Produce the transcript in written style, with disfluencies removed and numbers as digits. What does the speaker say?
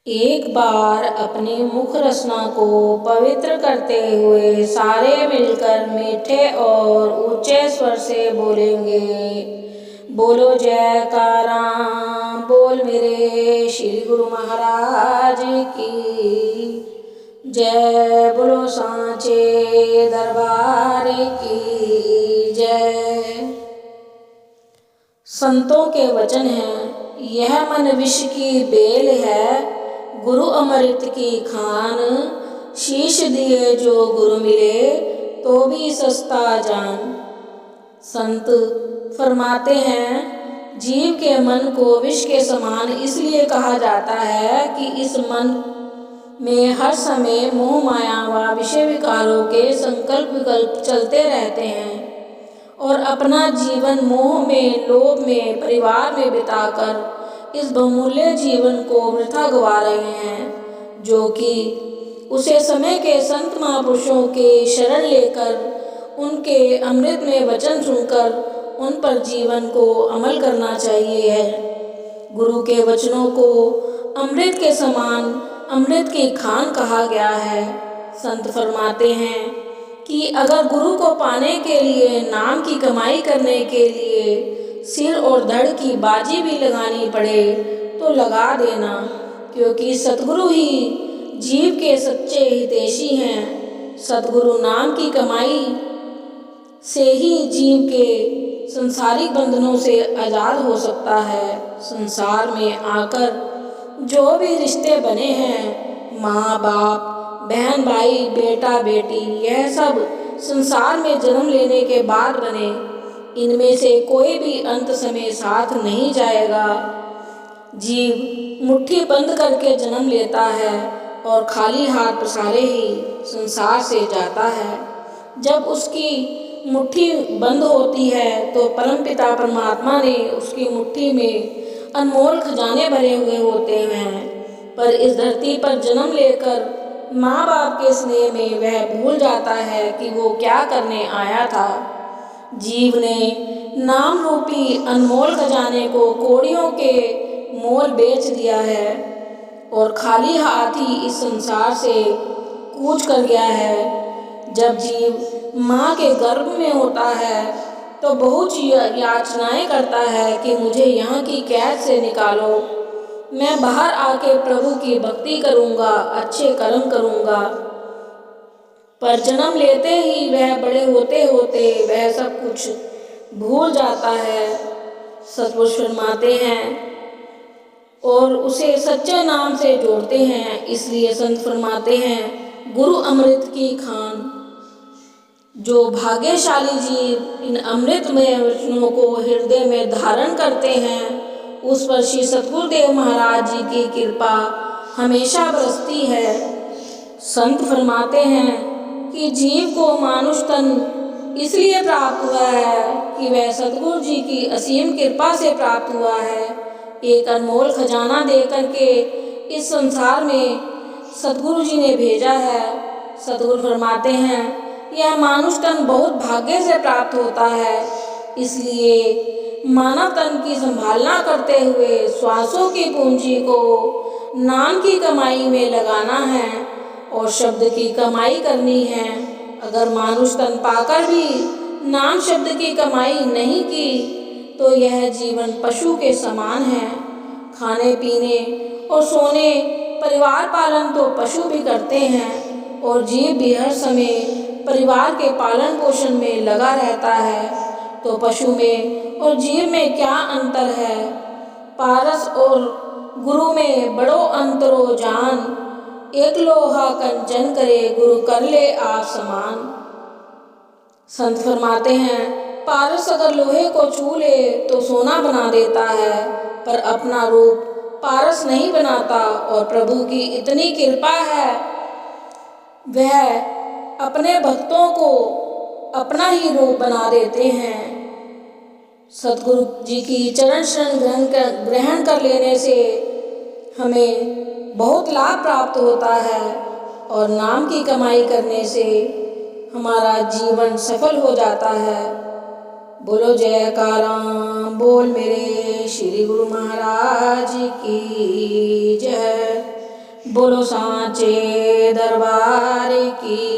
एक बार अपनी मुख रचना को पवित्र करते हुए सारे मिलकर मीठे और ऊंचे स्वर से बोलेंगे। बोलो जयकारा, बोल मेरे श्री गुरु महाराज की जय। बोलो सांचे दरबार की जय। संतों के वचन हैं, यह मन विष की बेल है, गुरु अमृत की खान। शीश दिए जो गुरु मिले, तो भी सस्ता जान। संत फरमाते हैं, जीव के मन को विष के समान इसलिए कहा जाता है कि इस मन में हर समय मोह माया व विषय विकारों के संकल्प विकल्प चलते रहते हैं और अपना जीवन मोह में, लोभ में, परिवार में बिताकर इस बहुमूल्य जीवन को वृथा गवा रहे हैं, जो कि उसे समय के संत महापुरुषों के शरण लेकर उनके अमृतमय वचन सुनकर उन पर जीवन को अमल करना चाहिए है। गुरु के वचनों को अमृत के समान, अमृत की खान कहा गया है। संत फरमाते हैं कि अगर गुरु को पाने के लिए, नाम की कमाई करने के लिए सिर और धड़ की बाजी भी लगानी पड़े तो लगा देना, क्योंकि सतगुरु ही जीव के सच्चे हितैषी हैं। सतगुरु नाम की कमाई से ही जीव के संसारिक बंधनों से आज़ाद हो सकता है। संसार में आकर जो भी रिश्ते बने हैं, माँ बाप, बहन भाई, बेटा बेटी, यह सब संसार में जन्म लेने के बाद बने। इनमें से कोई भी अंत समय साथ नहीं जाएगा। जीव मुट्ठी बंद करके जन्म लेता है और खाली हाथ पसारे ही संसार से जाता है। जब उसकी मुट्ठी बंद होती है तो परमपिता परमात्मा ने उसकी मुट्ठी में अनमोल खजाने भरे हुए होते हैं, पर इस धरती पर जन्म लेकर माँ बाप के स्नेह में वह भूल जाता है कि वो क्या करने आया था। जीव ने नाम रूपी अनमोल खजाने को कौड़ियों के मोल बेच दिया है और खाली हाथ ही इस संसार से कूच कर गया है। जब जीव माँ के गर्भ में होता है तो बहुत याचनाएं करता है कि मुझे यहाँ की कैद से निकालो, मैं बाहर आके प्रभु की भक्ति करूँगा, अच्छे कर्म करूँगा। पर जन्म लेते ही वह बड़े होते होते वह सब कुछ भूल जाता है। सतपुरुष फरमाते हैं और उसे सच्चे नाम से जोड़ते हैं। इसलिए संत फरमाते हैं, गुरु अमृत की खान। जो भाग्यशाली जीव इन अमृतमय वचनों को हृदय में धारण करते हैं, उस पर श्री सतगुरुदेव महाराज जी की कृपा हमेशा बरसती है। संत फरमाते हैं कि जीव को मानुष तन इसलिए प्राप्त हुआ है कि वह सतगुरु जी की असीम कृपा से प्राप्त हुआ है। एक अनमोल खजाना दे करके इस संसार में सतगुरु जी ने भेजा है। सतगुरु फरमाते हैं, यह मानुष तन बहुत भाग्य से प्राप्त होता है, इसलिए मानव तन की संभालना करते हुए श्वासों की पूंजी को नाम की कमाई में लगाना है और शब्द की कमाई करनी है। अगर मानुष तन पाकर भी नाम शब्द की कमाई नहीं की तो यह जीवन पशु के समान है। खाने पीने और सोने, परिवार पालन तो पशु भी करते हैं और जीव भी हर समय परिवार के पालन पोषण में लगा रहता है। तो पशु में और जीव में क्या अंतर है? पारस और गुरु में बड़ो अंतरो जान, एक लोहा कंचन करे गुरु कर ले आप समान। संत फरमाते हैं, पारस अगर लोहे को छू ले तो सोना बना देता है, पर अपना रूप पारस नहीं बनाता। और प्रभु की इतनी कृपा है, वह अपने भक्तों को अपना ही रूप बना देते हैं। सतगुरु जी की चरण शरण ग्रहण कर लेने से हमें बहुत लाभ प्राप्त होता है और नाम की कमाई करने से हमारा जीवन सफल हो जाता है। बोलो जयकारा, बोल मेरे श्री गुरु महाराज की जय। बोलो सांचे दरबार की।